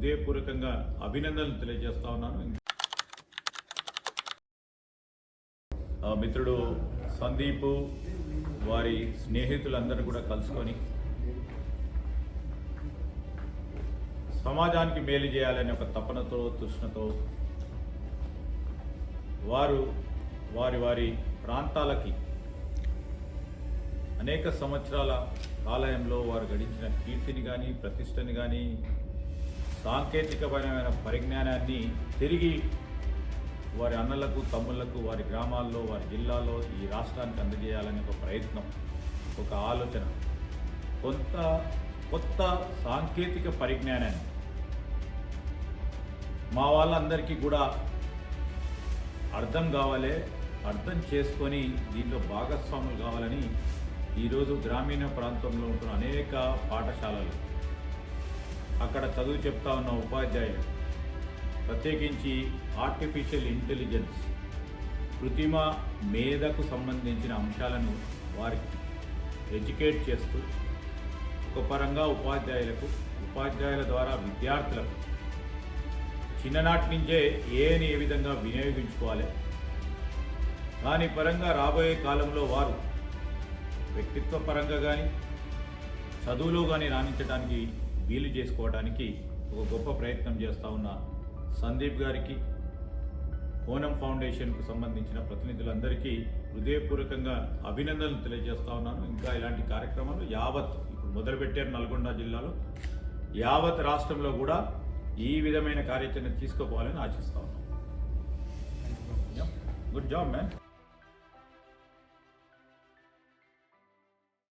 హృదయపూర్వకంగా అభినందనలు తెలియజేస్తా ఉన్నాను. మిత్రుడు సందీప్ వారి స్నేహితులందరూ కూడా కలుసుకొని సమాజానికి మేలు చేయాలనే ఒక తపనతో తృష్ణతో వారు వారి ప్రాంతాలకి అనేక సంవత్సరాల కాలయంలో వారు గడించిన కీర్తిని కానీ ప్రతిష్టని కానీ సాంకేతికపరమైన పరిజ్ఞానాన్ని తిరిగి వారి అన్నలకు తమ్ముళ్లకు వారి గ్రామాల్లో వారి జిల్లాలో ఈ రాష్ట్రానికి అందజేయాలనే ఒక ప్రయత్నం, ఒక ఆలోచన, కొత్త సాంకేతిక పరిజ్ఞానాన్ని మా వాళ్ళందరికీ కూడా అర్థం కావాలి, అర్థం చేసుకొని దీంట్లో భాగస్వాములు కావాలని ఈరోజు గ్రామీణ ప్రాంతంలో ఉంటున్న అనేక పాఠశాలలు, అక్కడ చదువు చెప్తా ఉన్న ఉపాధ్యాయులు, ప్రత్యేకించి ఆర్టిఫిషియల్ ఇంటెలిజెన్స్ కృత్రిమ మేధకు సంబంధించిన అంశాలను వారికి ఎడ్యుకేట్ చేస్తూ ఒక పరంగా ఉపాధ్యాయుల ద్వారా విద్యార్థులకు చిన్ననాటి నుంచే ఏని ఏ విధంగా వినియోగించుకోవాలి, దాని పరంగా రాబోయే కాలంలో వారు వ్యక్తిత్వ పరంగా కానీ చదువులో కానీ రాణించడానికి వీలు చేసుకోవడానికి ఒక గొప్ప ప్రయత్నం చేస్తూ ఉన్న సందీప్ గారికి, కోనం ఫౌండేషన్కు సంబంధించిన ప్రతినిధులందరికీ హృదయపూర్వకంగా అభినందనలు తెలియజేస్తూ ఉన్నాను. ఇంకా ఇలాంటి కార్యక్రమాలు ఇప్పుడు మొదలుపెట్టారు నల్గొండ జిల్లాలో, యావత్ రాష్ట్రంలో కూడా ఈ విధమైన కార్యాచరణ తీసుకోపోవాలని ఆశిస్తా ఉన్నాం. Good job man.